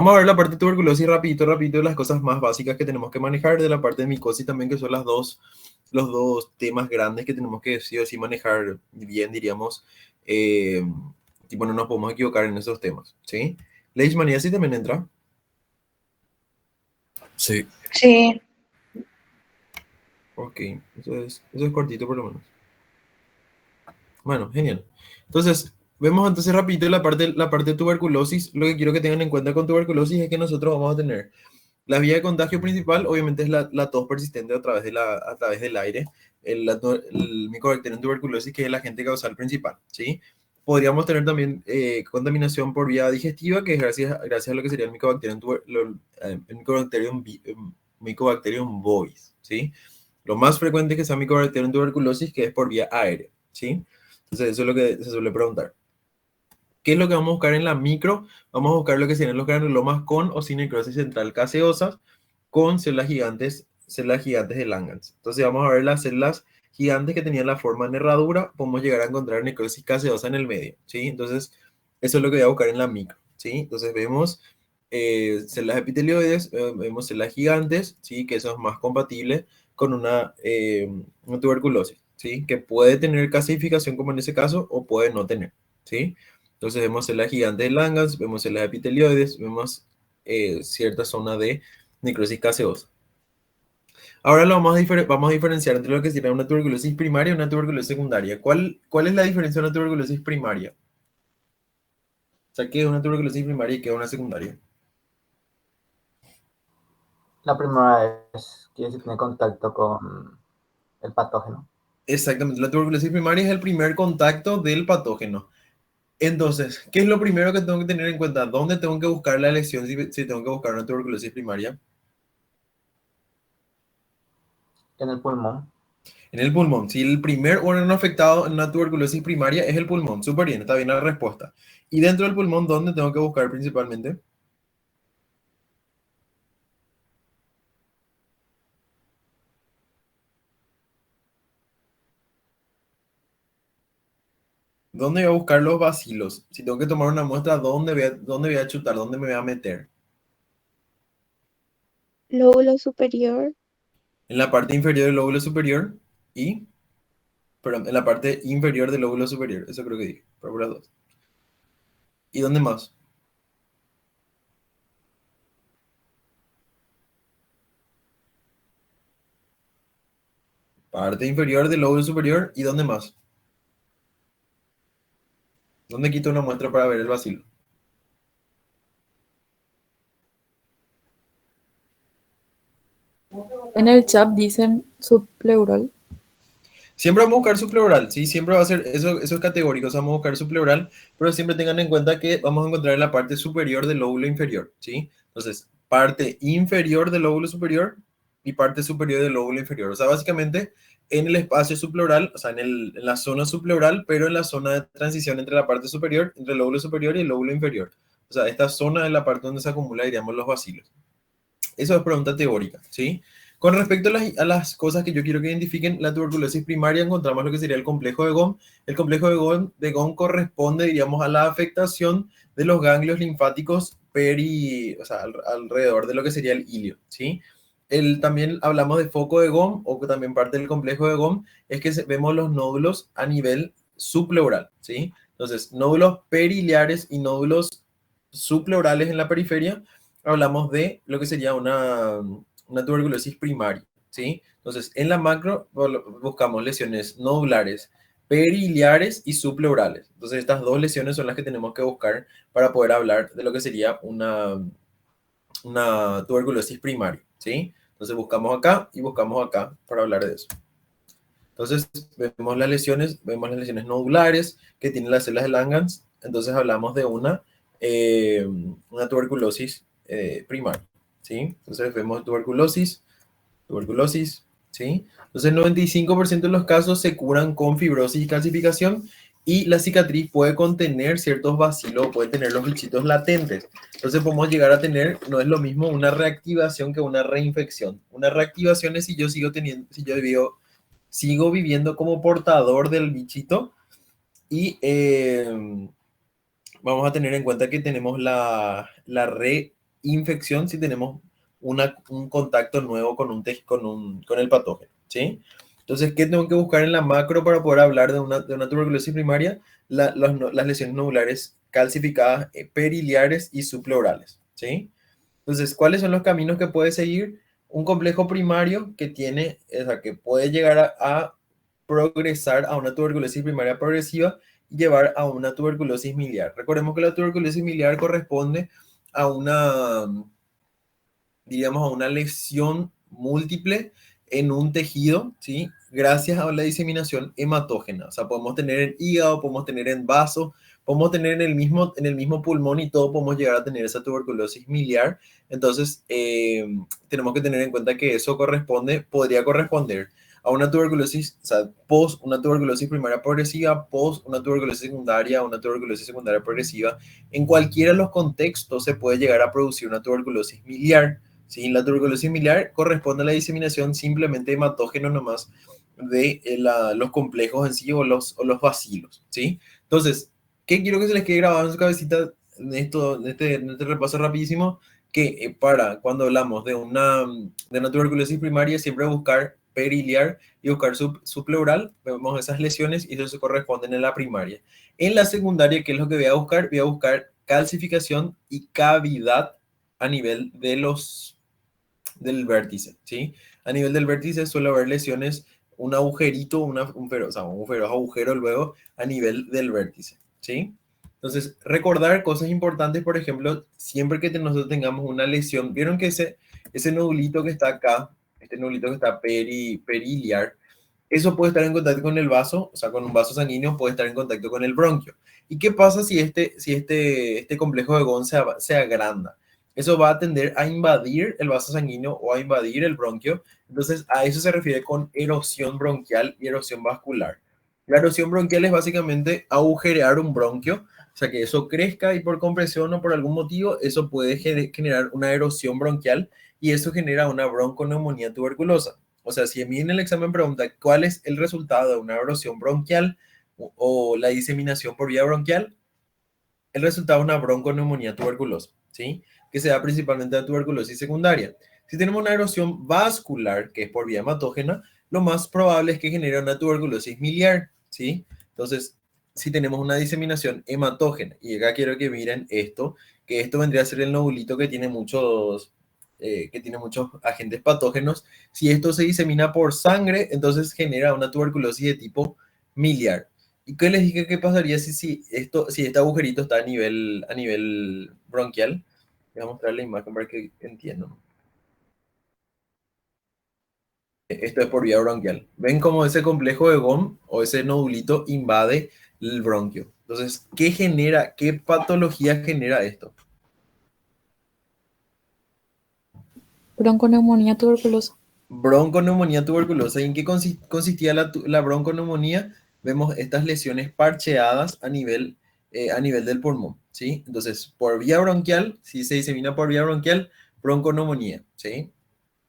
Vamos a ver la parte de tuberculosis rapidito, rapidito, las cosas más básicas que tenemos que manejar, de la parte de micosis también, que son los dos temas grandes que tenemos que sí o sí manejar bien, diríamos. Eh, Tipo, no nos podemos equivocar en esos temas, ¿sí? Leishmaniasis también entra. Sí. Sí, Ok, eso es cortito por lo menos. Bueno, genial. Entonces, vemos entonces rapidito la parte de tuberculosis. Lo que quiero que tengan en cuenta con tuberculosis es que nosotros vamos a tener la vía de contagio principal, obviamente es la tos persistente a través, a través del aire, el Mycobacterium tuberculosis, que es el agente causal principal, ¿sí? Podríamos tener también contaminación por vía digestiva, que es gracias a lo que sería el Mycobacterium bovis, ¿sí? Lo más frecuente es que sea Mycobacterium tuberculosis, que es por vía aérea, ¿sí? Entonces, eso es lo que se suele preguntar. ¿Qué es lo que vamos a buscar en la micro? Vamos a buscar lo que serían los granulomas con o sin necrosis central caseosa, con células gigantes de Langerhans. Entonces vamos a ver las células gigantes que tenían la forma de herradura, podemos llegar a encontrar necrosis caseosa en el medio, ¿sí? Entonces, eso es lo que voy a buscar en la micro, ¿sí? Entonces vemos células epitelioides, vemos células gigantes, ¿sí? Que eso es más compatible con una tuberculosis, ¿sí? Que puede tener calcificación como en ese caso o puede no tener, ¿sí? Entonces vemos células gigantes de Langerhans, vemos células epitelioides, vemos cierta zona de necrosis caseosa. Ahora vamos a diferenciar entre lo que sería una tuberculosis primaria y una tuberculosis secundaria. ¿Cuál es la diferencia de una tuberculosis primaria? O sea, ¿qué es una tuberculosis primaria y qué es una secundaria? La primera es que se tiene contacto con el patógeno. Exactamente, la tuberculosis primaria es el primer contacto del patógeno. Entonces, ¿qué es lo primero que tengo que tener en cuenta? ¿Dónde tengo que buscar la lesión si tengo que buscar una tuberculosis primaria? En el pulmón. En el pulmón. Si el primer órgano afectado en una tuberculosis primaria es el pulmón, súper bien, está bien la respuesta. Y dentro del pulmón, ¿dónde tengo que buscar principalmente? ¿Dónde voy a buscar los bacilos? Si tengo que tomar una muestra, dónde voy a chutar? ¿Dónde me voy a meter? lóbulo superior, En la parte inferior del lóbulo superior y, perdón, en la parte inferior del lóbulo superior. Eso creo que dije, por las dos. ¿Y dónde más? Parte inferior del lóbulo superior y ¿dónde más? ¿Dónde quito una muestra para ver el bacilo? En el chat dicen subpleural. Siempre vamos a buscar subpleural, ¿sí? Siempre va a ser, eso es categórico, o sea, vamos a buscar subpleural, pero siempre tengan en cuenta que vamos a encontrar en la parte superior del lóbulo inferior, ¿sí? Entonces, parte inferior del lóbulo superior y parte superior del lóbulo inferior. O sea, básicamente en el espacio subpleural, o sea, en la zona subpleural, pero en la zona de transición entre la parte superior, entre el lóbulo superior y el lóbulo inferior. O sea, esta zona es la parte donde se acumulan, diríamos, los bacilos. Eso es pregunta teórica, ¿sí? Con respecto a las cosas que yo quiero que identifiquen, la tuberculosis primaria encontramos lo que sería el complejo de Gom. El complejo de Gom corresponde, diríamos, a la afectación de los ganglios linfáticos o sea, alrededor de lo que sería el ilio, ¿sí? También hablamos de foco de Gom, o que también parte del complejo de Gom, es que vemos los nódulos a nivel subpleural, ¿sí? Entonces, nódulos periliares y nódulos subpleurales en la periferia, hablamos de lo que sería una tuberculosis primaria, ¿sí? Entonces, en la macro buscamos lesiones nodulares, periliares y subpleurales. Entonces, estas dos lesiones son las que tenemos que buscar para poder hablar de lo que sería una tuberculosis primaria, ¿sí? Entonces, buscamos acá y buscamos acá para hablar de eso. Entonces, vemos las lesiones nodulares que tienen las células de Langerhans. Entonces, hablamos de una tuberculosis primaria, ¿sí? Entonces, vemos tuberculosis, ¿sí? Entonces, el 95% de los casos se curan con fibrosis y calcificación y la cicatriz puede contener ciertos bacilos, puede tener los bichitos latentes. Entonces, podemos llegar a tener, no es lo mismo una reactivación que una reinfección. Una reactivación es si yo sigo viviendo como portador del bichito y vamos a tener en cuenta que tenemos la infección si tenemos un contacto nuevo con el patógeno, ¿sí? Entonces, ¿qué tengo que buscar en la macro para poder hablar de una tuberculosis primaria? Las lesiones nodulares calcificadas, periliares y subpleurales, ¿sí? Entonces, ¿cuáles son los caminos que puede seguir un complejo primario que tiene, o sea, que puede llegar a progresar a una tuberculosis primaria progresiva y llevar a una tuberculosis miliar? Recordemos que la tuberculosis miliar corresponde a una, diríamos, a una lesión múltiple en un tejido, ¿sí? Gracias a la diseminación hematógena. O sea, podemos tener en hígado, podemos tener en vaso, podemos tener en el mismo pulmón y todo podemos llegar a tener esa tuberculosis miliar. Entonces, tenemos que tener en cuenta que eso podría corresponder a una tuberculosis, o sea, post una tuberculosis primaria progresiva, post una tuberculosis secundaria progresiva. En cualquiera de los contextos se puede llegar a producir una tuberculosis miliar. ¿Sí? La tuberculosis miliar corresponde a la diseminación simplemente hematógeno nomás de los complejos en sí o los bacilos, ¿sí? Entonces, ¿qué quiero que se les quede grabado en su cabecita en este repaso rapidísimo? Que para cuando hablamos de una tuberculosis primaria, siempre buscar periliar y buscar subpleural, vemos esas lesiones y eso se corresponden en la primaria. En la secundaria, ¿qué es lo que voy a buscar? Voy a buscar calcificación y cavidad a nivel del vértice, ¿sí? A nivel del vértice suele haber lesiones, un agujerito, o sea, un agujero luego a nivel del vértice, ¿sí? Entonces, recordar cosas importantes, por ejemplo, siempre que nosotros tengamos una lesión, vieron que ese nodulito que está acá, este nodulito que está periliar, eso puede estar en contacto con el vaso, o sea, con un vaso sanguíneo, puede estar en contacto con el bronquio. ¿Y qué pasa si este complejo de Ghosn se agranda? Eso va a tender a invadir el vaso sanguíneo o a invadir el bronquio. Entonces, a eso se refiere con erosión bronquial y erosión vascular. La erosión bronquial es básicamente agujerear un bronquio, o sea, que eso crezca y por compresión o por algún motivo, eso puede generar una erosión bronquial y eso genera una bronconeumonía tuberculosa. O sea, si a mí en el examen pregunta cuál es el resultado de una erosión bronquial o la diseminación por vía bronquial, el resultado es una bronconeumonía tuberculosa, ¿sí? Que se da principalmente de tuberculosis secundaria. Si tenemos una erosión vascular, que es por vía hematógena, lo más probable es que genere una tuberculosis miliar, ¿sí? Entonces, si tenemos una diseminación hematógena, y acá quiero que miren esto, que esto vendría a ser el nodulito que tiene muchos agentes patógenos. Si esto se disemina por sangre, entonces genera una tuberculosis de tipo miliar. ¿Y qué les dije que pasaría si este agujerito está a nivel bronquial? Voy a mostrar la imagen para que entiendan. Esto es por vía bronquial. ¿Ven cómo ese complejo de Ghosn o ese nodulito invade el bronquio? Entonces, qué patología genera esto? Bronconeumonía tuberculosa. Bronconeumonía tuberculosa. ¿Y en qué consistía la bronconeumonía? Vemos estas lesiones parcheadas a nivel del pulmón, ¿sí? Entonces, por vía bronquial, si se disemina por vía bronquial, bronconeumonía, ¿sí?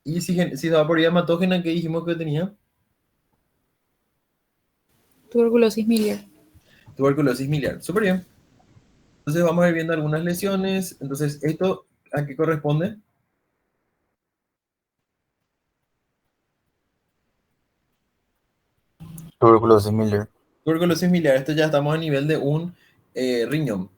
Y si se va por vía hematógena, ¿qué dijimos que tenía? Tuberculosis miliar. Tuberculosis miliar. Súper bien. Entonces, vamos a ir viendo algunas lesiones. Entonces, ¿esto a qué corresponde? Tuberculosis Miller. Tuberculosis miliar. Esto ya estamos a nivel de un riñón.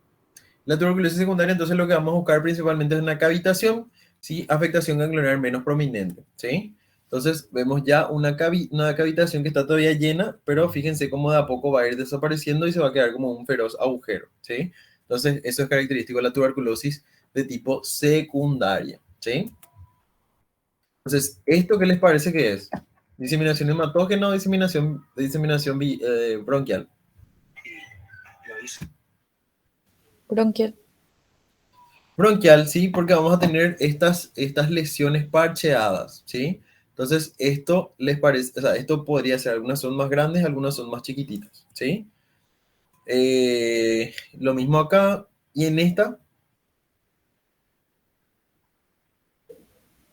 La tuberculosis secundaria, entonces lo que vamos a buscar principalmente es una cavitación, ¿sí? Afectación ganglionar menos prominente, ¿sí? Entonces vemos ya una cavitación que está todavía llena, pero fíjense cómo de a poco va a ir desapareciendo y se va a quedar como un feroz agujero, ¿sí? Entonces eso es característico de la tuberculosis de tipo secundaria, ¿sí? Entonces, ¿esto qué les parece que es? ¿Diseminación hematógena o diseminación bronquial? Bronquial. Bronquial, sí, porque vamos a tener estas lesiones parcheadas, ¿sí? Entonces, esto les parece, o sea, esto podría ser, algunas son más grandes, algunas son más chiquititas, ¿sí? Lo mismo acá, y en esta,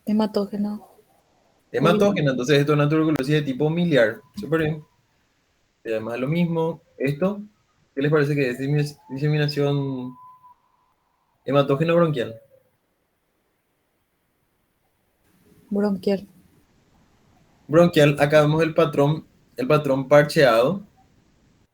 Hematógeno. hematógena, entonces esto es una tuberculosis de tipo miliar, súper bien. Y además lo mismo, esto, ¿qué les parece que es diseminación hematógena bronquial? Bronquial. Bronquial, acá vemos el patrón parcheado.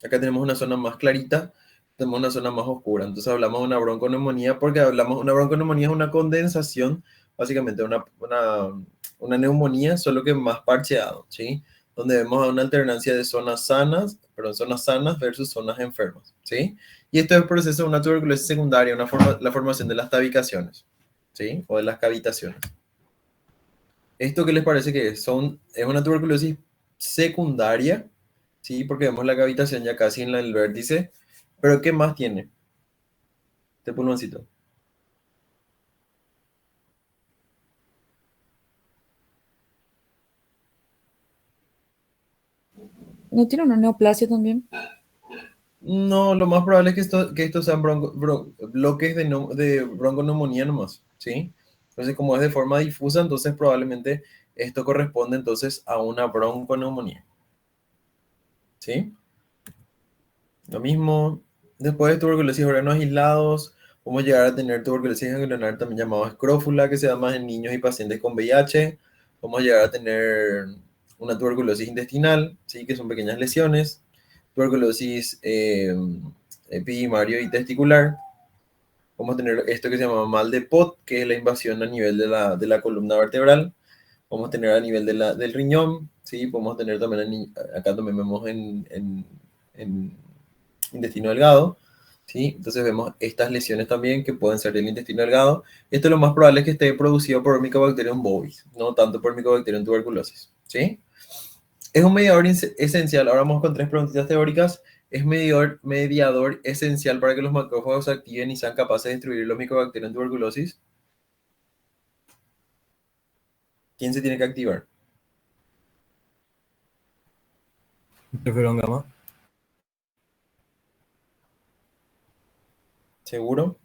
Acá tenemos una zona más clarita, tenemos una zona más oscura. Entonces hablamos de una bronconeumonía porque hablamos, una bronconeumonía es una condensación, básicamente una neumonía, solo que más parcheado, ¿sí? Donde vemos una alternancia de zonas sanas versus zonas enfermas, ¿sí? Y esto es el proceso de una tuberculosis secundaria, la formación de las tabicaciones, ¿sí? O de las cavitaciones. ¿Esto qué les parece que es? Es una tuberculosis secundaria, ¿sí? Porque vemos la cavitación ya casi en el vértice. Pero ¿qué más tiene este pulmoncito? ¿No tiene una neoplasia también? No, lo más probable es que estos sean bloques de bronconeumonía nomás, ¿sí? Entonces, como es de forma difusa, entonces probablemente esto corresponde entonces a una bronconeumonía, ¿sí? Lo mismo, después de tuberculosis de órganos aislados, podemos llegar a tener tuberculosis ganglionar también llamado escrófula, que se da más en niños y pacientes con VIH. Podemos llegar a tener una tuberculosis intestinal, ¿sí? Que son pequeñas lesiones. Tuberculosis epidimario y testicular. Podemos tener esto que se llama mal de Pot, que es la invasión a nivel de la columna vertebral. Podemos tener a nivel del riñón, ¿sí? Podemos tener también, acá también vemos en intestino delgado, ¿sí? Entonces vemos estas lesiones también que pueden ser del intestino delgado. Esto lo más probable es que esté producido por Mycobacterium bovis, no tanto por Mycobacterium tuberculosis, ¿sí? Es un mediador esencial. Ahora vamos con tres preguntitas teóricas. Es mediador esencial para que los macrófagos se activen y sean capaces de destruir los Mycobacterium tuberculosis. ¿Quién se tiene que activar? Interferón gamma. ¿Seguro?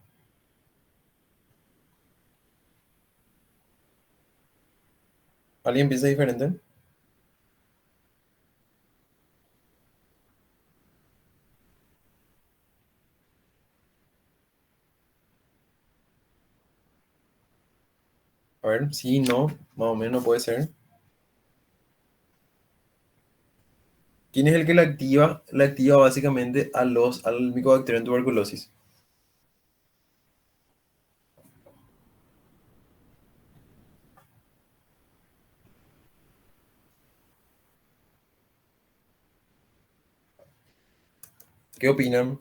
¿Alguien piensa diferente? A ver, sí, no, más o menos puede ser. ¿Quién es el que la activa? La activa básicamente al Mycobacterium tuberculosis. ¿Qué opinan?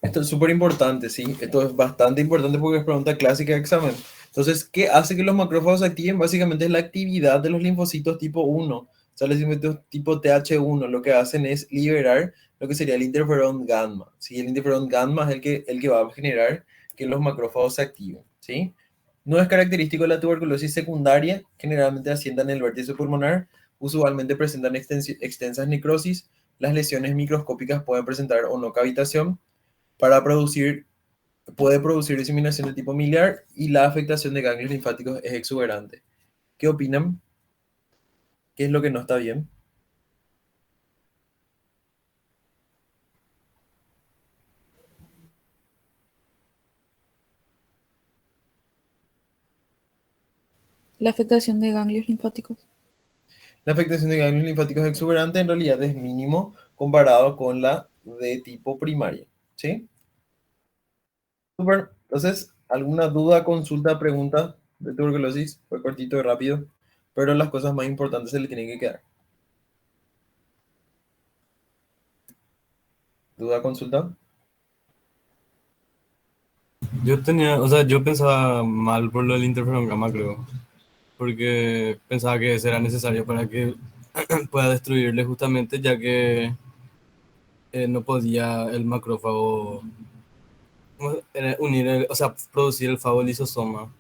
Esto es súper importante, ¿sí? Esto es bastante importante porque es pregunta clásica de examen. Entonces, ¿qué hace que los macrófagos se activen? Básicamente es la actividad de los linfocitos tipo 1. O sea, los linfocitos tipo TH1 lo que hacen es liberar lo que sería el interferón gamma, ¿sí? El interferón gamma es el que va a generar que los macrófagos se activen, ¿sí? No es característico de la tuberculosis secundaria, generalmente asientan en el vértice pulmonar, usualmente presentan extensas necrosis, las lesiones microscópicas pueden presentar o no cavitación, para producir, puede producir diseminación de tipo miliar y la afectación de ganglios linfáticos es exuberante. ¿Qué opinan? ¿Qué es lo que no está bien? La afectación de ganglios linfáticos. La afectación de ganglios linfáticos exuberante en realidad es mínimo comparado con la de tipo primaria. ¿Sí? Súper. Entonces, ¿alguna duda, consulta, pregunta de tuberculosis? Fue cortito y rápido, pero las cosas más importantes se le tienen que quedar. ¿Duda, consulta? Yo tenía, o sea, yo pensaba mal por lo del interferón gamma, creo. Porque pensaba que ese era necesario para que pueda destruirle justamente, ya que no podía el macrófago unir, o sea, producir el fagolisosoma.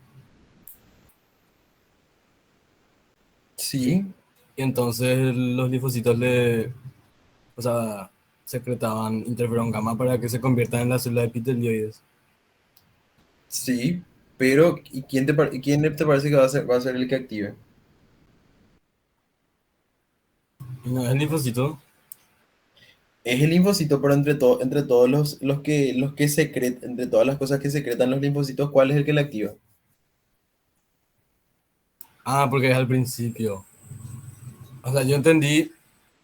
Sí, Y entonces los linfocitos o sea, secretaban interferón gamma para que se conviertan en las células epitelioides. sí, pero ¿y quién te parece que va a ser el que active? Y no es el linfocito. Es el linfocito, pero entre todos los que secretan, entre todas las cosas que secretan los linfocitos, ¿cuál es el que la activa? Ah, porque es al principio. O sea, yo entendí,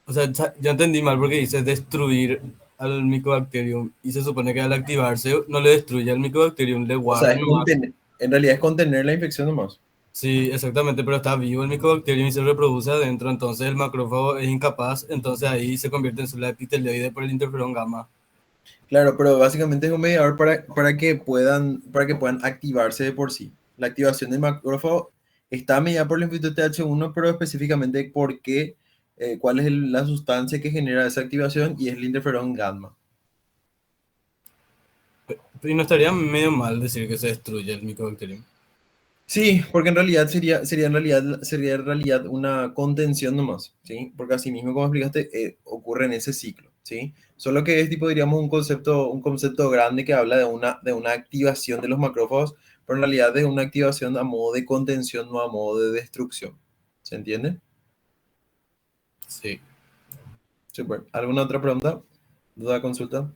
o sea, yo entendí mal porque dice destruir al Mycobacterium y se supone que al activarse no le destruye al Mycobacterium, le O sea, guarda nomás. en realidad es contener la infección nomás. Sí, exactamente, pero está vivo el Mycobacterium y se reproduce adentro, entonces el macrófago es incapaz, entonces ahí se convierte en célula epitelioide por el interferón gamma. Claro, pero básicamente es un mediador para que puedan activarse de por sí. La activación del macrófago está mediada por el linfocito TH1, pero específicamente por qué, cuál es la sustancia que genera esa activación y es el interferón gamma. Y no estaría medio mal decir que se destruye el Mycobacterium. Sí, porque en realidad sería en realidad una contención nomás, ¿sí? Porque así mismo, como explicaste, ocurre en ese ciclo, ¿sí? Solo que es tipo, diríamos, un concepto grande que habla de una activación de los macrófagos, pero en realidad es una activación a modo de contención, no a modo de destrucción. ¿Se entiende? Sí. Super. ¿Alguna otra pregunta? ¿Duda, consulta?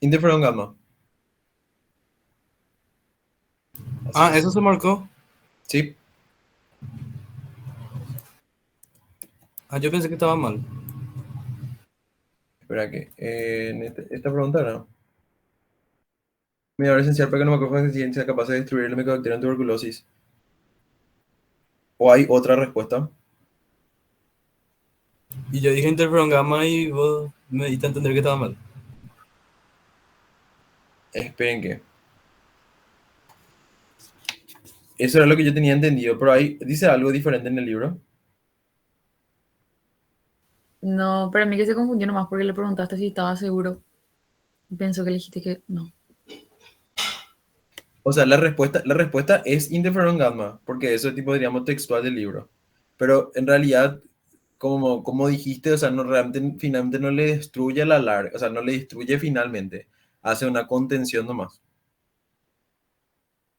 Interferón gamma. Así Ah, eso es. se marcó. Sí. Ah, yo pensé que estaba mal. Espera que esta pregunta no. Mediador esencial para que los macrófagos sean capaces de destruir el micobacterium en tuberculosis. ¿O hay otra respuesta? Y yo dije interferón gamma y vos me diste a entender que estaba mal. Esperen que. Eso era lo que yo tenía entendido, pero ahí dice algo diferente en el libro. No, para mí que se confundió nomás porque le preguntaste si estaba seguro. Pensó que le dijiste que no. O sea, la respuesta es interferón gamma, porque eso es tipo, diríamos, textual del libro. Pero en realidad, como dijiste, o sea, no, realmente, finalmente no le destruye a la larga, o sea, no le destruye finalmente. Hace una contención nomás.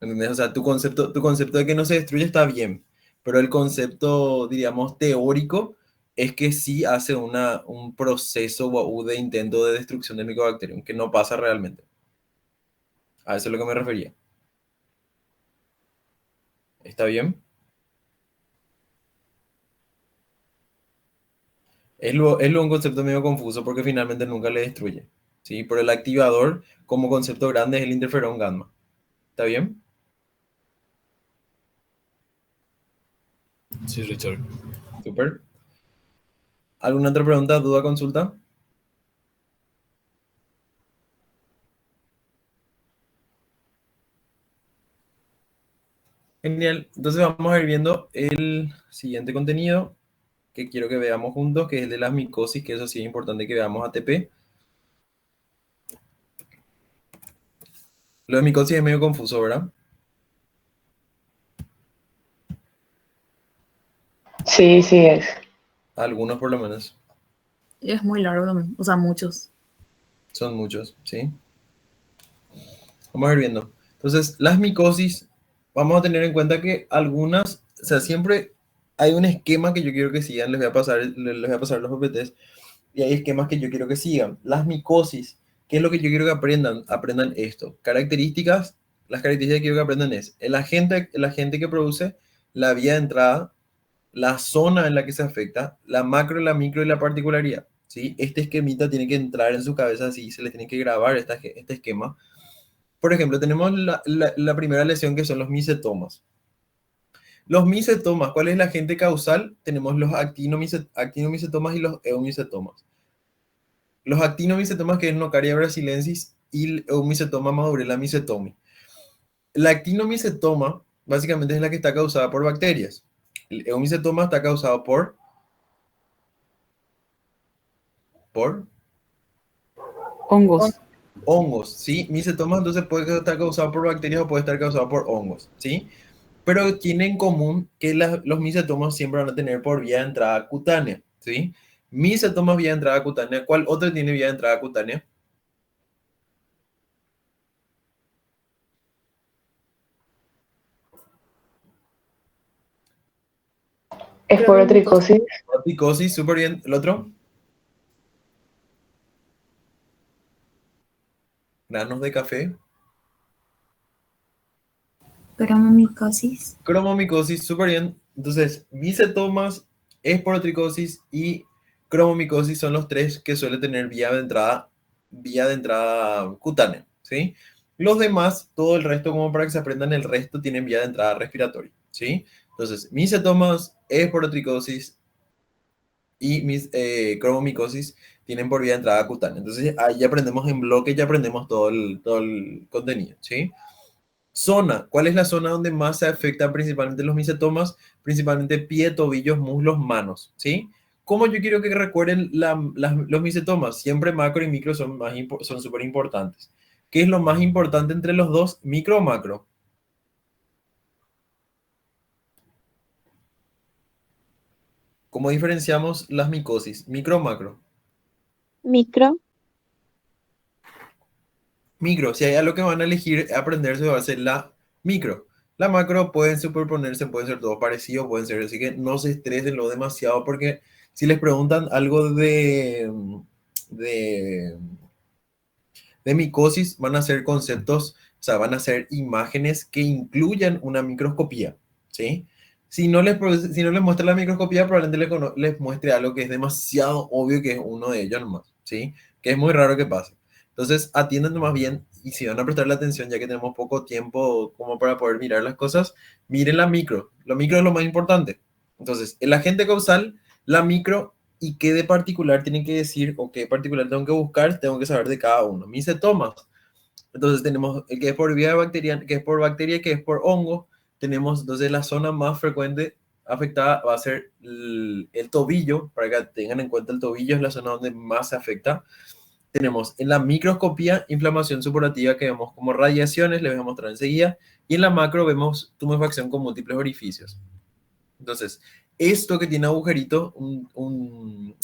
¿Entendés? O sea, tu concepto de que no se destruye está bien, pero el concepto, diríamos, teórico es que sí hace un proceso de intento de destrucción del micobacterium, que no pasa realmente. A eso es lo que me refería. ¿Está bien? Es lo un concepto medio confuso porque finalmente nunca le destruye. ¿Sí? Pero el activador, como concepto grande, es el interferón gamma. ¿Está bien? Sí, Richard. Súper. ¿Alguna otra pregunta, duda, consulta? Genial. Entonces vamos a ir viendo el siguiente contenido que quiero que veamos juntos, que es el de las micosis, que eso sí es importante que veamos ATP. Lo de micosis es medio confuso, ¿verdad? Sí, sí es. Algunos por lo menos. Y es muy largo también, o sea, muchos. Son muchos, ¿sí? Vamos a ir viendo. Entonces, las micosis, vamos a tener en cuenta que algunas, o sea, siempre hay un esquema que yo quiero que sigan, les voy a pasar los PPTs, y hay esquemas que yo quiero que sigan. Las micosis, ¿qué es lo que yo quiero que aprendan? Aprendan esto. Características, las características que quiero que aprendan es el agente que produce, la vía de entrada, la zona en la que se afecta, la macro, la micro y la particularidad. ¿Sí? Este esquemita tiene que entrar en su cabeza así, se le tiene que grabar este esquema. Por ejemplo, tenemos la primera lesión que son los misetomas. Los misetomas, ¿cuál es el agente causal? Tenemos los actinomicetomas y los eumicetomas. Los actinomicetomas, que es Nocaria brasilensis, y el eumicetoma Madurella micetomi. La actinomicetoma, básicamente, es la que está causada por bacterias. El eumicetoma está causado por Hongos. hongos, ¿sí? Micetoma entonces puede estar causado por bacterias o puede estar causado por hongos, ¿sí? Pero tiene en común que los micetomas siempre van a tener por vía de entrada cutánea, ¿sí? Micetomas vía de entrada cutánea. ¿Cuál otro tiene vía de entrada cutánea? Esporotricosis. Psicosis, súper bien. ¿El otro? Granos de café. Cromomicosis. Cromomicosis, súper bien. Entonces, micetomas, esporotricosis y cromomicosis son los tres que suelen tener vía de entrada cutánea, ¿sí? Los demás, todo el resto, como para que se aprendan el resto, tienen vía de entrada respiratoria, ¿sí? Entonces, micetomas, esporotricosis y cromomicosis tienen por vía de entrada cutánea. Entonces, ahí ya aprendemos en bloque, ya aprendemos todo el contenido, ¿sí? Zona. ¿Cuál es la zona donde más se afectan principalmente los micetomas? Principalmente pie, tobillos, muslos, manos, ¿sí? ¿Cómo yo quiero que recuerden los micetomas? Siempre macro y micro son súper importantes. ¿Qué es lo más importante entre los dos? ¿Micro o macro? ¿Cómo diferenciamos las micosis? ¿Micro o macro? Micro. Micro, si hay algo que van a elegir aprenderse va a ser la micro. La macro pueden superponerse, pueden ser todos parecidos, pueden ser, así que no se estresen lo demasiado porque si les preguntan algo de, de micosis, van a ser conceptos, o sea, van a ser imágenes que incluyan una microscopía, ¿sí? Si no les muestra la microscopía, probablemente les muestre algo que es demasiado obvio que es uno de ellos nomás, ¿sí? Que es muy raro que pase. Entonces, atiendan más bien y si van a prestarle atención, ya que tenemos poco tiempo como para poder mirar las cosas, miren la micro. La micro es lo más importante. Entonces, el agente causal, la micro y qué de particular tienen que decir o qué de particular tengo que buscar, tengo que saber de cada uno. Micetomas. Entonces, tenemos el que es por vía bacteriana, que es por bacteria, que es por hongo. Tenemos, entonces, la zona más frecuente afectada va a ser el tobillo, para que tengan en cuenta el tobillo es la zona donde más se afecta. Tenemos en la microscopía inflamación supurativa que vemos como radiaciones, les voy a mostrar enseguida, y en la macro vemos tumefacción con múltiples orificios. Entonces, esto que tiene agujeritos, un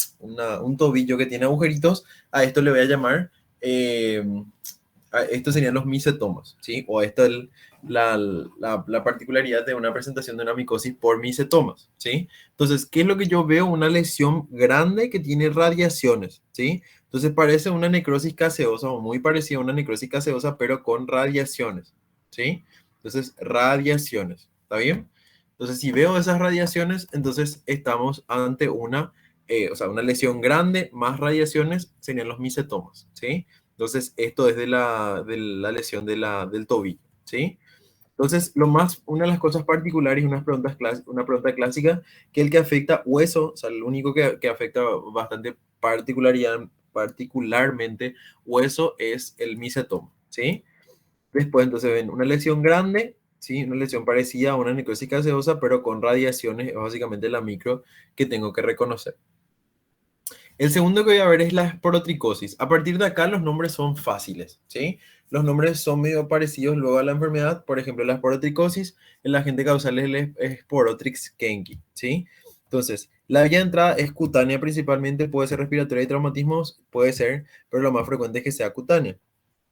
tobillo que tiene agujeritos, a esto le voy a llamar, estos serían los micetomas, ¿sí? O esto es la particularidad de una presentación de una micosis por micetomas, ¿sí? Entonces, ¿qué es lo que yo veo? Una lesión grande que tiene radiaciones, ¿sí? Entonces parece una necrosis gaseosa o muy parecida a una necrosis gaseosa, pero con radiaciones, ¿sí? Entonces, radiaciones, ¿está bien? Entonces, si veo esas radiaciones, entonces estamos ante o sea, una lesión grande más radiaciones serían los micetomas, ¿sí? Entonces, esto es de la lesión del tobillo, ¿sí? Entonces, una de las cosas particulares, una pregunta clásica, que el que afecta hueso, o sea, el único que afecta bastante particularmente hueso es el micetoma, ¿sí? Después, entonces, ven una lesión grande, ¿sí? Una lesión parecida a una necrosis gaseosa, pero con radiaciones, es básicamente la micro que tengo que reconocer. El segundo que voy a ver es la esporotricosis. A partir de acá los nombres son fáciles, ¿sí? Los nombres son medio parecidos luego a la enfermedad. Por ejemplo, la esporotricosis, el agente causal es el Sporotrix kenki, ¿sí? Entonces, la vía de entrada es cutánea principalmente, puede ser respiratoria y traumatismos, puede ser, pero lo más frecuente es que sea cutánea.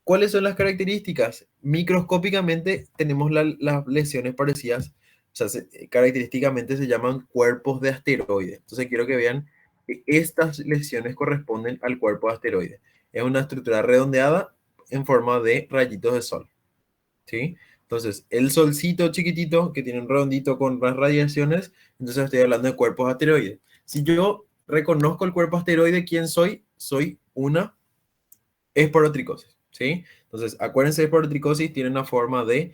¿Cuáles son las características? Microscópicamente tenemos las lesiones parecidas, o sea, característicamente se llaman cuerpos de asteroides. Entonces quiero que vean que estas lesiones corresponden al cuerpo de asteroides. Es una estructura redondeada en forma de rayitos de sol, ¿sí? Entonces, el solcito chiquitito que tiene un redondito con las radiaciones, entonces estoy hablando de cuerpos asteroides. Si yo reconozco el cuerpo asteroide, ¿quién soy? Soy una esporotricosis, ¿sí? Entonces, acuérdense de esporotricosis, tiene una forma de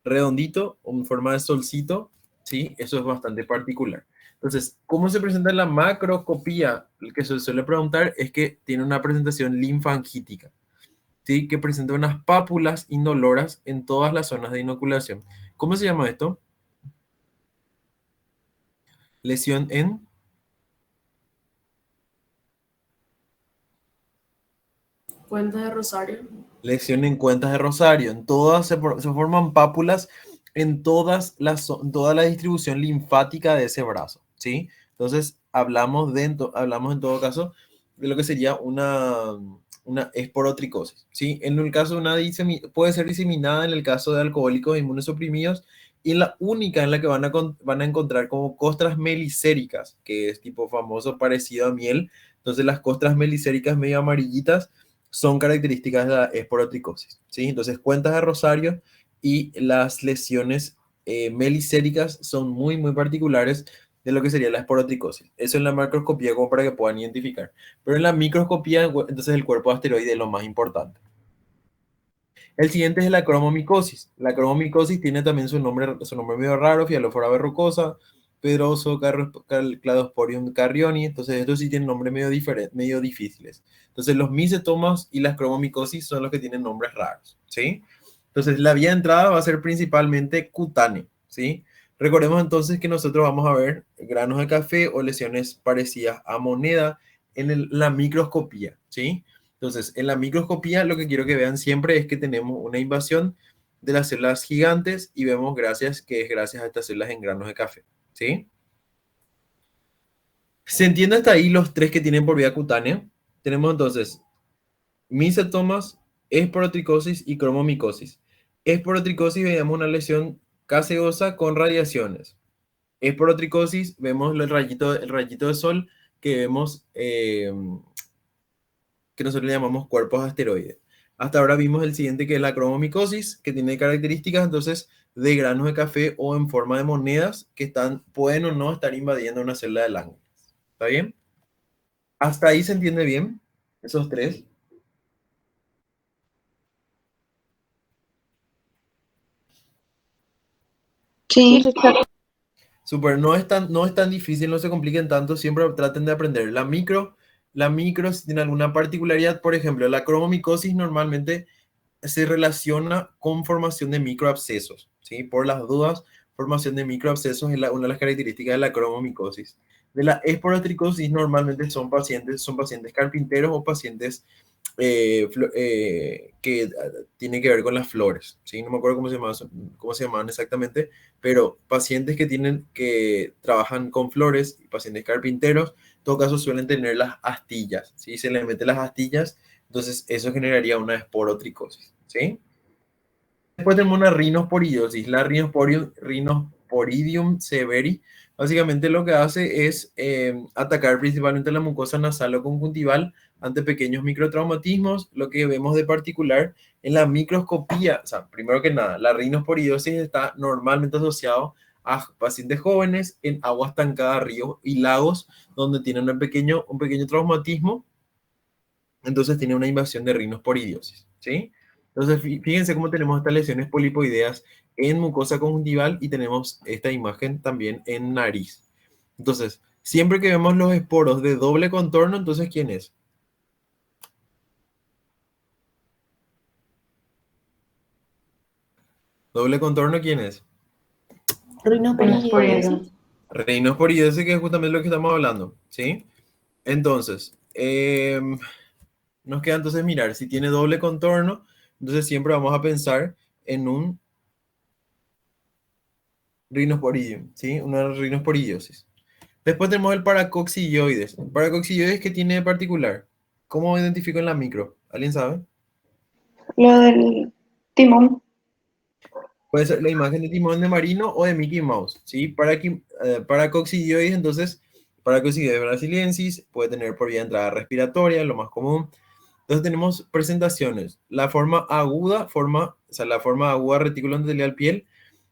redondito, una forma de solcito, ¿sí? Eso es bastante particular. Entonces, ¿cómo se presenta la macroscopía? El que se suele preguntar es que tiene una presentación linfangítica, ¿sí? Que presenta unas pápulas indoloras en todas las zonas de inoculación. ¿Cómo se llama esto? Lesión en Cuenta de Rosario. lesión en cuentas de Rosario. En todas se forman pápulas en toda la distribución linfática de ese brazo, ¿sí? Entonces, hablamos en todo caso de lo que sería una esporotricosis, ¿sí? En el caso de puede ser diseminada en el caso de alcohólicos inmunosuprimidos y la única en la que van a encontrar como costras melicéricas, que es tipo famoso parecido a miel. Entonces las costras melicéricas medio amarillitas son características de la esporotricosis, ¿sí? Entonces cuentas de Rosario y las lesiones melicéricas son muy, muy particulares de lo que sería la esporotricosis. Eso en la macroscopía como para que puedan identificar. Pero en la microscopía, entonces el cuerpo asteroide es lo más importante. El siguiente es la cromomicosis. La cromomicosis tiene también su nombre medio raro, Fialófora verrucosa, Pedroso, Cladosporium carrioni. Entonces, estos sí tienen nombres medio difíciles. Entonces, los misetomas y las cromomicosis son los que tienen nombres raros, ¿sí? Entonces, la vía de entrada va a ser principalmente cutánea, ¿sí? Recordemos entonces que nosotros vamos a ver granos de café o lesiones parecidas a moneda en la microscopía, ¿sí? Entonces, en la microscopía lo que quiero que vean siempre es que tenemos una invasión de las células gigantes y vemos que es gracias a estas células en granos de café, ¿sí? ¿Se entiende hasta ahí los tres que tienen por vía cutánea? Tenemos entonces misetomas, esporotricosis y cromomicosis. Esporotricosis veamos una lesión caseosa con radiaciones. Esporotricosis vemos el rayito de sol que vemos que nosotros le llamamos cuerpos asteroides. Hasta ahora vimos el siguiente que es la cromomicosis, que tiene características entonces de granos de café o en forma de monedas que pueden o no estar invadiendo una célula de Langerhans. ¿Está bien? ¿Hasta ahí se entiende bien? Esos tres. Sí, Súper, no es tan difícil, no se compliquen tanto, siempre traten de aprender. La micro, si tiene alguna particularidad, por ejemplo, la cromomicosis normalmente se relaciona con formación de microabscesos, ¿sí? Por las dudas, formación de microabscesos es una de las características de la cromomicosis. De la esporotricosis normalmente son pacientes carpinteros o pacientes que tienen que ver con las flores, ¿sí? No me acuerdo cómo se llamaban exactamente, pero pacientes que trabajan con flores y pacientes carpinteros, en todo caso suelen tener las astillas, ¿sí? Se les mete las astillas, entonces eso generaría una esporotricosis, ¿sí? Después tenemos una rhinosporidosis. La Rhinosporidium severi, básicamente lo que hace es atacar principalmente la mucosa nasal o conjuntival ante pequeños microtraumatismos. Lo que vemos de particular en la microscopía, o sea, primero que nada, la rhinosporidosis está normalmente asociado a pacientes jóvenes en aguas estancadas, ríos y lagos, donde tienen un pequeño traumatismo, entonces tiene una invasión de rhinosporidiosis, ¿sí? Entonces, fíjense cómo tenemos estas lesiones polipoideas en mucosa conjuntival y tenemos esta imagen también en nariz. Entonces, siempre que vemos los esporos de doble contorno, entonces, ¿quién es? Doble contorno, ¿quién es? Rhinosporidosis. Rhinosporidosis, que es justamente lo que estamos hablando, ¿sí? Entonces, nos queda entonces mirar si tiene doble contorno, entonces siempre vamos a pensar en un rhinosporidium, ¿sí? Una rhinosporidiosis. Después tenemos el paracoccilloides. ¿El paracoccilloides qué tiene de particular? ¿Cómo identifico en la micro? ¿Alguien sabe? Lo del timón. Puede ser la imagen de timón de marino o de Mickey Mouse, ¿sí? Paracoccilloides, entonces, paracoccilloides brasiliensis, puede tener por vía de entrada respiratoria, lo más común. Entonces tenemos presentaciones. La forma aguda, la forma aguda retículo endotelial piel,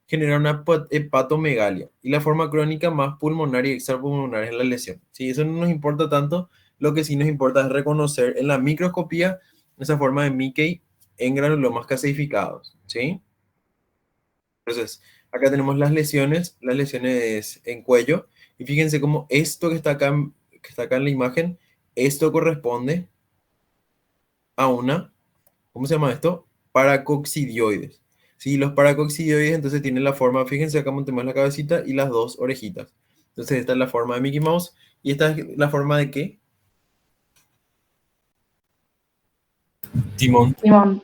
genera una hepatomegalia. Y la forma crónica más pulmonar y extrapulmonar es la lesión. ¿Sí? Eso no nos importa tanto. Lo que sí nos importa es reconocer en la microscopía esa forma de Mickey en granulomas caseificados. ¿Sí? Entonces, acá tenemos las lesiones en cuello. Y fíjense cómo esto que está acá en la imagen, esto corresponde a una, ¿cómo se llama esto? Paracoccilloides. Sí, los paracoccilloides entonces tienen la forma, fíjense acá montemos la cabecita y las dos orejitas. Entonces esta es la forma de Mickey Mouse y esta es la forma de ¿qué? Timón. Timón.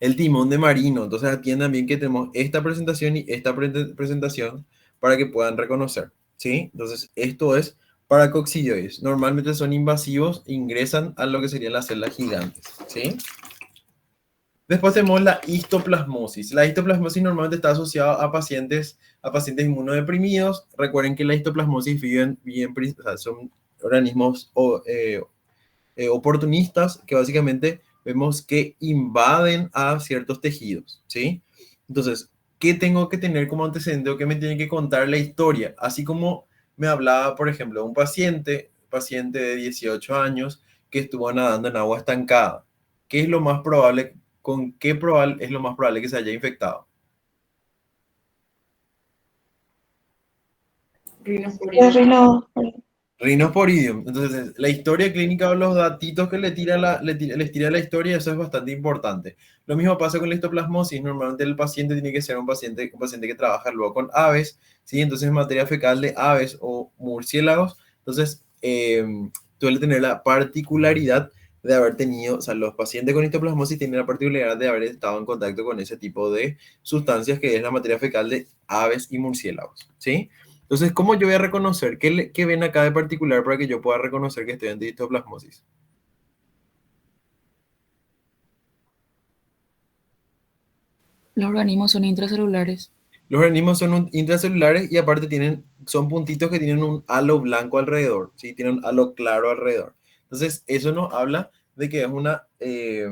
El timón de marino. Entonces atiendan bien que tenemos esta presentación y esta presentación para que puedan reconocer. ¿Sí? Entonces esto es paracoccilloides. Normalmente son invasivos, ingresan a lo que serían las células gigantes. ¿Sí? Después tenemos la histoplasmosis. La histoplasmosis normalmente está asociada a pacientes inmunodeprimidos. Recuerden que la histoplasmosis o sea, son organismos oportunistas que básicamente vemos que invaden a ciertos tejidos, ¿sí? Entonces, ¿qué tengo que tener como antecedente o qué me tiene que contar la historia? Así como me hablaba, por ejemplo, un paciente de 18 años que estuvo nadando en agua estancada. ¿Qué es lo más probable, con qué es lo más probable que se haya infectado? Los rinodos. Rhinosporidium. Entonces, la historia clínica o los datitos que les tira la historia, eso es bastante importante. Lo mismo pasa con la histoplasmosis. Normalmente el paciente tiene que ser un paciente que trabaja luego con aves, ¿sí? Entonces, materia fecal de aves o murciélagos. Entonces, suele tener la particularidad de haber tenido, o sea, los pacientes con histoplasmosis tienen la particularidad de haber estado en contacto con ese tipo de sustancias que es la materia fecal de aves y murciélagos, ¿sí? Entonces, ¿cómo yo voy a reconocer? ¿Qué ven acá de particular para que yo pueda reconocer que estoy en histoplasmosis? Los organismos son intracelulares. Los organismos son intracelulares y aparte son puntitos que tienen un halo blanco alrededor, ¿sí? Tienen un halo claro alrededor. Entonces, eso nos habla de que es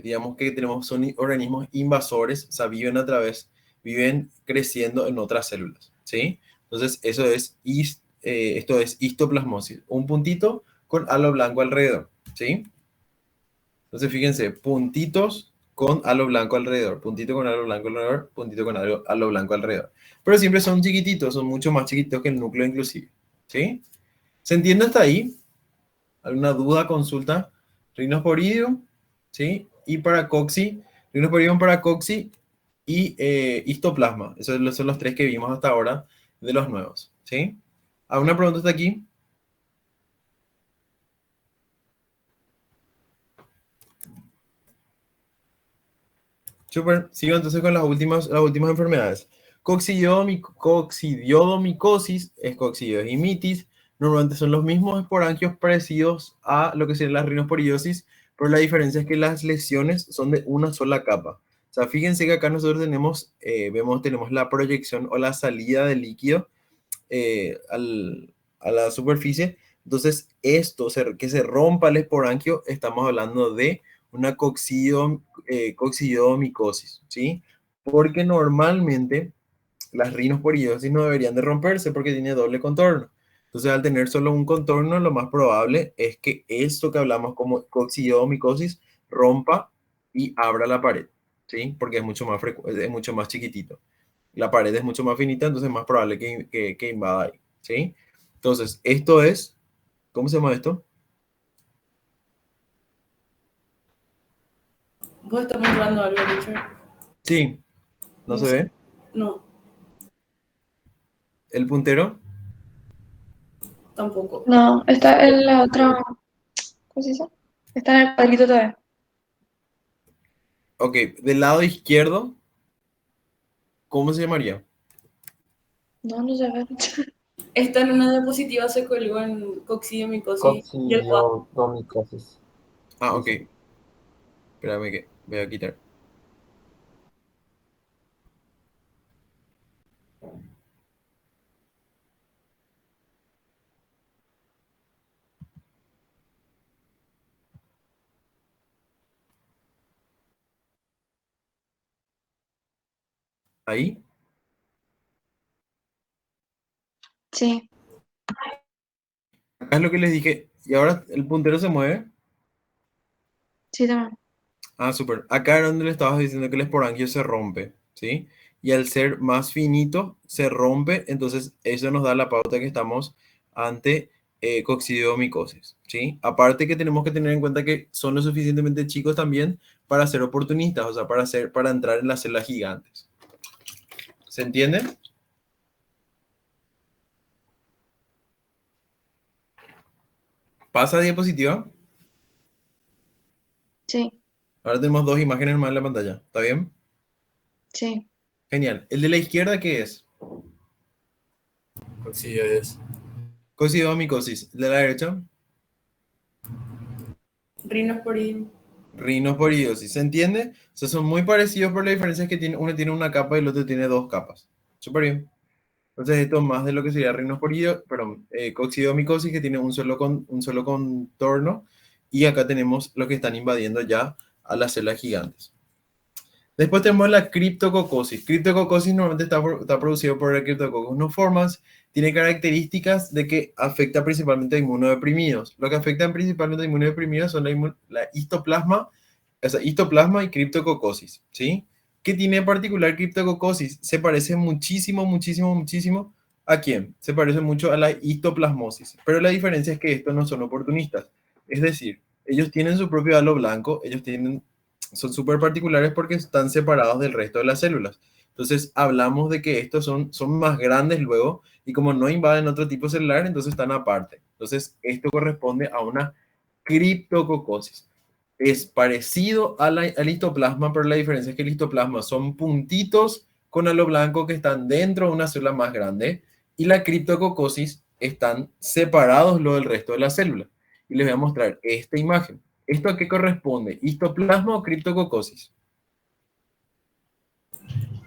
digamos que son organismos invasores, o sea, viven creciendo en otras células, ¿sí? Entonces, esto es histoplasmosis, un puntito con halo blanco alrededor, ¿sí? Entonces, fíjense, puntitos con halo blanco alrededor, puntito con halo blanco alrededor, puntito con halo blanco alrededor. Pero siempre son chiquititos, son mucho más chiquitos que el núcleo inclusive, ¿sí? ¿Se entiende hasta ahí? ¿Alguna duda, consulta? Rhinosporidium, ¿sí? Y paracoxi, Rhinosporidium, paracoxi y histoplasma. Esos son los tres que vimos hasta ahora de los nuevos, ¿sí? ¿Alguna pregunta hasta aquí? Super, sigo entonces con las últimas enfermedades. Coccidiomicosis es coccidioidimitis. Normalmente son los mismos esporangios parecidos a lo que sería la rinosporidiosis, pero la diferencia es que las lesiones son de una sola capa. O sea, fíjense que acá nosotros tenemos la proyección o la salida del líquido a la superficie. Entonces, que se rompa el esporangio, estamos hablando de una coccidiomicosis, ¿sí? Porque normalmente las rinosporidiosis no deberían de romperse porque tiene doble contorno. Entonces, al tener solo un contorno, lo más probable es que esto que hablamos como coccidiomicosis rompa y abra la pared, ¿sí? Porque es mucho más chiquitito. La pared es mucho más finita, entonces es más probable que invada ahí, ¿sí? Entonces, esto es, ¿cómo se llama esto? Vos estás mostrando algo, Richard. Sí, ¿no se sé. ve? No, ¿El puntero? tampoco. No, está en la otra. ¿Cómo se dice? Está en el cuadrito todavía. Ok, del lado izquierdo, ¿cómo se llamaría? No, no se ve. Esta en una diapositiva se colgó en coccidiomicosis y el cuadro. Coccidioidomicosis. Ah, ok, Dice. espérame que voy a quitar. Ahí, Sí, acá es lo que les dije. Y ahora el puntero se mueve. sí, también. Ah, súper. Acá era donde le estabas diciendo que el esporangio se rompe, ¿sí? Y al ser más finito, se rompe, entonces eso nos da la pauta que estamos ante coccidiomicosis, ¿sí? Aparte que tenemos que tener en cuenta que son lo suficientemente chicos también para ser oportunistas, o sea, para entrar en las células gigantes. ¿Se entiende? Pasa a diapositiva. Sí, Ahora tenemos dos imágenes más en la pantalla. ¿Está bien? sí. Genial. ¿El de la izquierda qué es? Coccidioides. Coccidiomicosis. ¿El de la derecha? Rhinosporidium. Rinosporidiosis, ¿se entiende? O sea, son muy parecidos, pero la diferencia es que uno tiene una capa y el otro tiene dos capas. Súper bien. Entonces esto es más de lo que sería coccidomicosis, que tiene un solo contorno, y acá tenemos los que están invadiendo ya a las células gigantes. Después tenemos la criptococosis. Criptococosis normalmente está producido por el Cryptococcus noformans. Tiene características de que afecta principalmente a inmunodeprimidos. Lo que afectan principalmente a inmunodeprimidos son la histoplasma, o sea, histoplasma y criptococosis, ¿sí? ¿Qué tiene en particular criptococosis? Se parece muchísimo, muchísimo, muchísimo ¿a quién? Se parece mucho a la histoplasmosis. Pero la diferencia es que estos no son oportunistas. Es decir, ellos tienen su propio halo blanco, son súper particulares porque están separados del resto de las células. Entonces hablamos de que estos son más grandes luego, y como no invaden otro tipo celular, entonces están aparte. Entonces esto corresponde a una criptococosis. Es parecido al histoplasma, pero la diferencia es que el histoplasma son puntitos con halo blanco que están dentro de una célula más grande, y la criptococosis están separados luego del resto de la célula. Y les voy a mostrar esta imagen. ¿Esto a qué corresponde? ¿Histoplasma o criptococosis?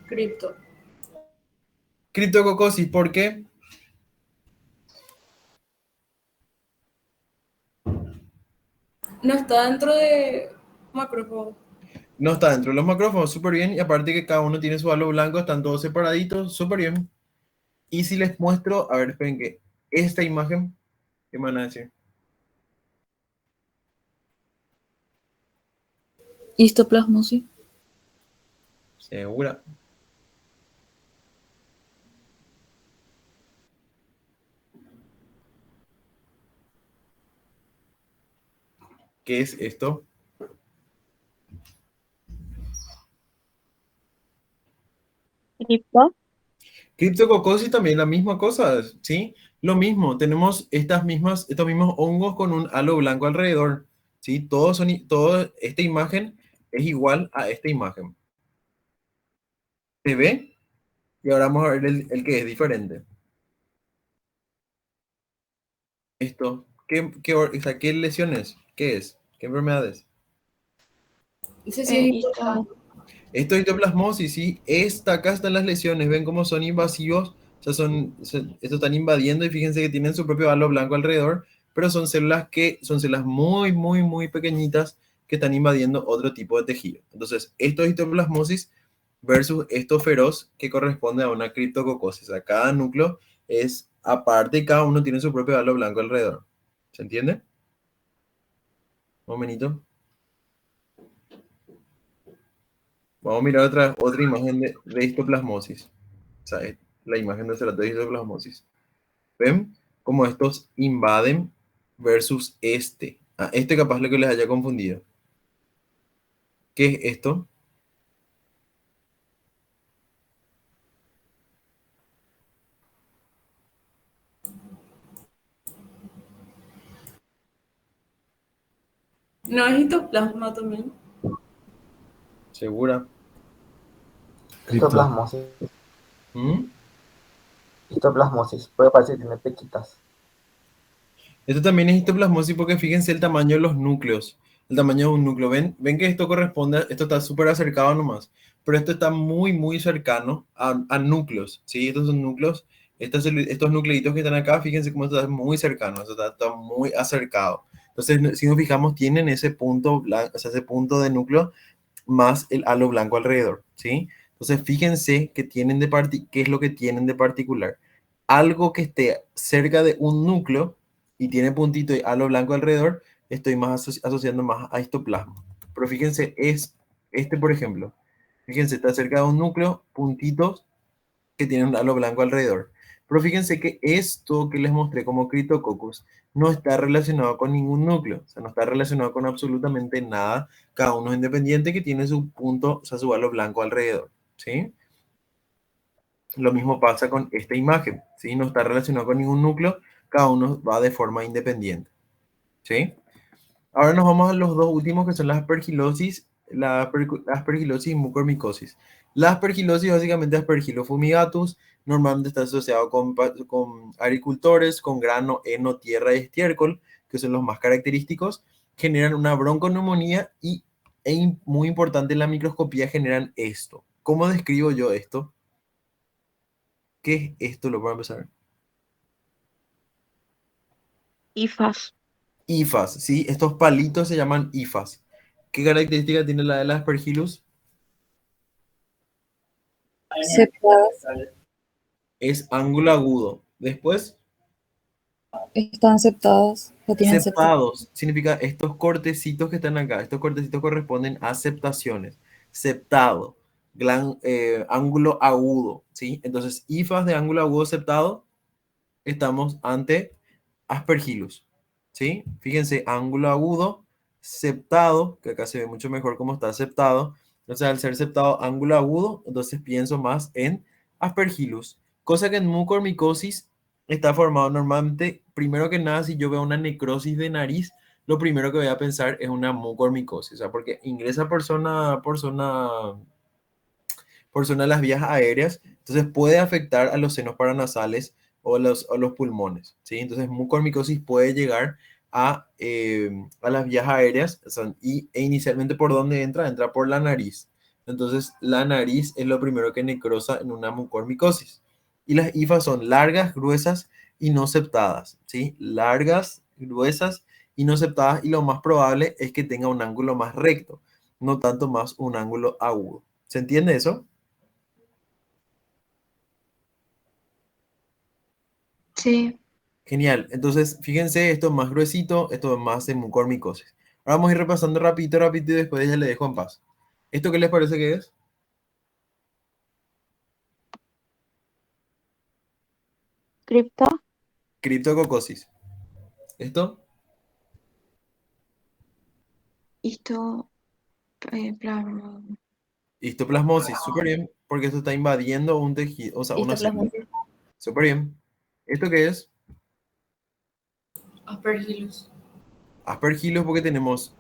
Cripto. Criptococosis, ¿por qué? No está dentro de macrófago. No está dentro de los macrófagos, súper bien. Y aparte que cada uno tiene su halo blanco, están todos separaditos, súper bien. Y si les muestro, a ver, esperen que esta imagen, ¿qué me van a decir? Histoplasmosis. Segura. ¿Qué es esto? Cripto. Criptococosis también la misma cosa, ¿sí? Lo mismo, tenemos estos mismos hongos con un halo blanco alrededor, ¿sí? Esta imagen es igual a esta imagen. ¿Se ve? Y ahora vamos a ver el que es diferente. Esto, o sea, ¿qué lesiones? ¿Qué es? ¿Qué enfermedades? Ese sí es Histo- Esto es histoplasmosis, ¿sí? Acá están las lesiones, ven cómo son invasivos, o sea, estos están invadiendo, y fíjense que tienen su propio halo blanco alrededor, pero son células muy, muy, muy pequeñitas que están invadiendo otro tipo de tejido. Entonces, esto es histoplasmosis versus esto feroz, que corresponde a una criptococosis. O sea, cada núcleo es aparte y cada uno tiene su propio halo blanco alrededor. ¿Se entiende? Un momentito. Vamos a mirar otra imagen de histoplasmosis. O sea, es la imagen de de histoplasmosis. ¿Ven? Como estos invaden versus este. Este capaz lo que les haya confundido. ¿Qué es esto? No es histoplasma también. ¿Segura? Cripto. Histoplasmosis. ¿Mm? Histoplasmosis. Puede parecer que tiene pequitas. Esto también es histoplasmosis porque fíjense el tamaño de los núcleos. El tamaño de un núcleo. ¿Ven que esto está súper acercado nomás? Pero esto está muy, muy cercano a núcleos, ¿sí? Estos son núcleos. Estos nucleitos que están acá, fíjense cómo está muy cercano, está muy acercado. Entonces, si nos fijamos, tienen ese punto blanco, o sea, ese punto de núcleo más el halo blanco alrededor, ¿sí? Entonces, fíjense qué es lo que tienen de particular. Algo que esté cerca de un núcleo y tiene puntito y halo blanco alrededor, estoy más asociando más a histoplasma. Pero fíjense, por ejemplo, fíjense, está cerca de un núcleo, puntitos que tienen un halo blanco alrededor. Pero fíjense que esto que les mostré como Cryptococcus no está relacionado con ningún núcleo, o sea, no está relacionado con absolutamente nada. Cada uno es independiente que tiene su punto, o sea, su halo blanco alrededor, ¿sí? Lo mismo pasa con esta imagen, ¿sí? No está relacionado con ningún núcleo, cada uno va de forma independiente, ¿sí? Ahora nos vamos a los dos últimos, que son la aspergilosis, la aspergilosis y mucormicosis. La aspergilosis, básicamente Aspergillus fumigatus, normalmente está asociado con agricultores, con grano, heno, tierra y estiércol, que son los más característicos. Generan una bronconeumonía y muy importante en la microscopía generan esto. ¿Cómo describo yo esto? ¿Qué es esto? Lo voy a empezar. IFAS. IFAS, ¿sí? Estos palitos se llaman IFAS. ¿Qué característica tiene la de la Aspergillus? Separadas, Es ángulo agudo. Después, están septadas, o tienen septas. septados. Significa estos cortecitos que están acá. Estos cortecitos corresponden a septaciones. Septado. Ángulo agudo, ¿sí? Entonces, IFAS de ángulo agudo septado, estamos ante Aspergillus, ¿sí? Fíjense, ángulo agudo, septado, que acá se ve mucho mejor cómo está septado. Entonces, al ser septado ángulo agudo, entonces pienso más en Aspergillus. Cosa que en mucormicosis está formado normalmente, primero que nada, si yo veo una necrosis de nariz, lo primero que voy a pensar es una mucormicosis, o sea, porque ingresa por zona de las vías aéreas, entonces puede afectar a los senos paranasales o los pulmones, ¿sí? Entonces, mucormicosis puede llegar a las vías aéreas e inicialmente por dónde entra, entra por la nariz. Entonces, la nariz es lo primero que necrosa en una mucormicosis. Y las IFAs son largas, gruesas y no septadas, ¿sí? Largas, gruesas y no septadas, y lo más probable es que tenga un ángulo más recto, no tanto más un ángulo agudo. ¿Se entiende eso? Sí. Genial. Entonces, fíjense, esto es más gruesito, esto es más de mucormicosis. Ahora vamos a ir repasando rapidito, rapidito y después ya le dejo en paz. ¿Esto qué les parece que es? Cripto. Criptococosis. ¿Esto? Esto, plasma. Histoplasmosis. Súper bien, porque esto está invadiendo un tejido, o sea, una célula. Histoplasmosis. Súper bien. ¿Esto qué es? Aspergillus. Aspergillus, porque tenemos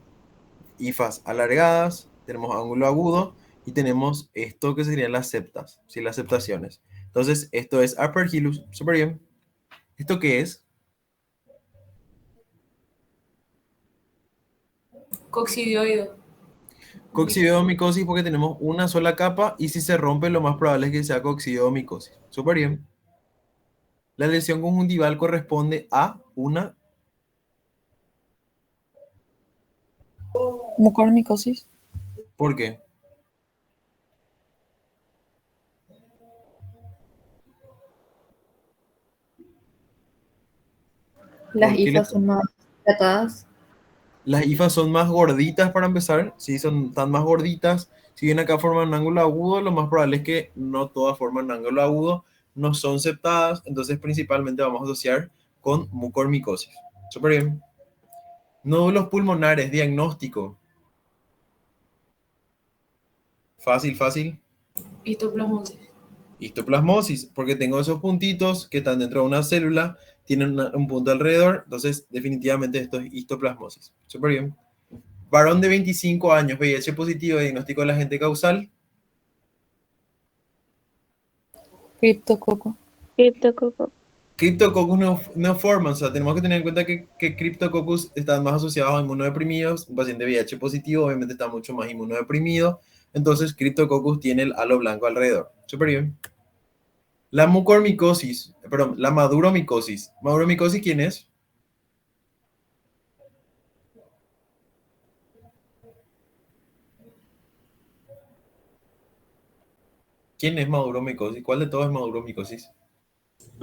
IFAs alargadas, tenemos ángulo agudo y tenemos esto que serían las septas, ¿sí? Las septaciones. Entonces, esto es Aspergillus. Súper bien. ¿Esto qué es? Coccidioido. Coccidiomicosis, porque tenemos una sola capa y si se rompe lo más probable es que sea coccidiomicosis. Súper bien. La lesión conjuntival corresponde a una... Mucormicosis. ¿Por qué? Las ¿Por qué IFAs son más tratadas. Las IFAs son más gorditas para empezar? Sí, están más gorditas. Si bien acá forman un ángulo agudo, lo más probable es que no todas forman un ángulo agudo, no son septadas, entonces principalmente vamos a asociar con mucormicosis. Súper bien. Nódulos pulmonares, diagnóstico. Fácil, fácil. Histoplasmosis. Histoplasmosis, porque tengo esos puntitos que están dentro de una célula, tienen un punto alrededor, entonces definitivamente esto es histoplasmosis. Súper bien. Varón de 25 años, VIH positivo, diagnóstico de la agente causal. Criptococo. Criptococo. Cryptococcus no forman, o sea, tenemos que tener en cuenta que Cryptococcus están más asociados a inmunodeprimidos. Un paciente VIH positivo obviamente está mucho más inmunodeprimido, entonces Cryptococcus tiene el halo blanco alrededor. Súper bien. La mucormicosis, perdón, la maduromicosis. ¿Maduromicosis quién es? ¿Quién es maduromicosis? ¿Cuál de todos es maduromicosis?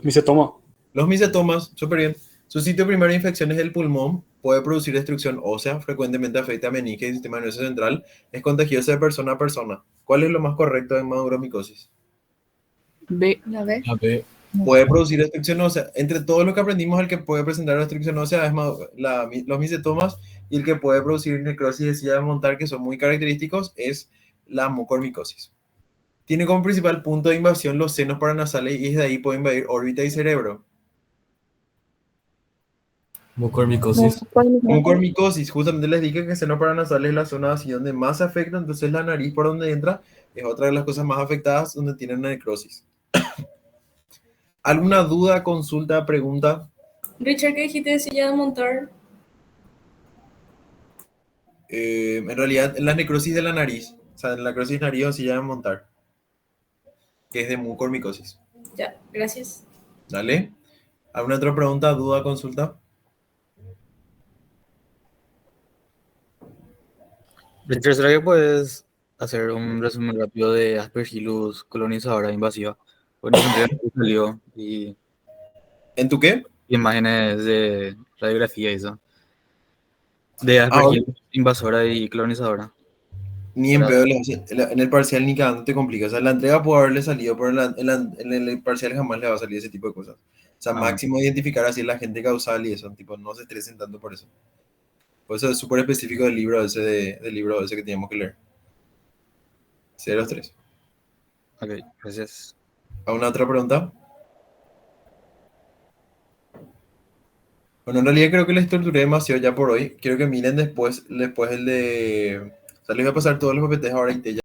Micetoma. Los misetomas, súper bien. Su sitio primario de infección es el pulmón, puede producir destrucción ósea, frecuentemente afecta a meninge y sistema nervioso central, es contagiosa de persona a persona. ¿Cuál es lo más correcto en maduromicosis? B. La B. A ver, Puede producir destrucción ósea. Entre todos los que aprendimos, el que puede presentar destrucción ósea es los misetomas, y el que puede producir necrosis de silla de montar, que son muy característicos, es la mucormicosis. Tiene como principal punto de invasión los senos paranasales y desde ahí puede invadir órbita y cerebro. mucormicosis. Mucormicosis, justamente les dije que el seno paranasal es la zona así donde más se afecta, entonces la nariz por donde entra es otra de las cosas más afectadas donde tienen una necrosis. ¿Alguna duda, consulta, pregunta? Richard, ¿qué dijiste de silla de montar? En realidad, la necrosis de la nariz, o sea, la necrosis de nariz o silla de montar, que es de mucormicosis. Ya, gracias. ¿Dale? ¿Alguna otra pregunta, duda, consulta? Richard, ¿será que puedes hacer un resumen rápido de Aspergillus colonizadora invasiva? Bueno, salió y ¿En tu qué? imágenes de radiografía y eso. De Aspergillus invasora y colonizadora. Ni en pedo, en el parcial ni cagando te complica. O sea, la entrega puede haberle salido, pero en el parcial jamás le va a salir ese tipo de cosas. O sea, máximo identificar así la gente causal y eso, tipo, no se estresen tanto por eso. Por eso es súper específico del libro ese, del libro ese que teníamos que leer. Sí, de los tres. Ok, gracias. ¿Alguna otra pregunta? Bueno, en realidad creo que les torturé demasiado ya por hoy. Quiero que miren después el de... O sea, les voy a pasar todos los PPTs ahora y te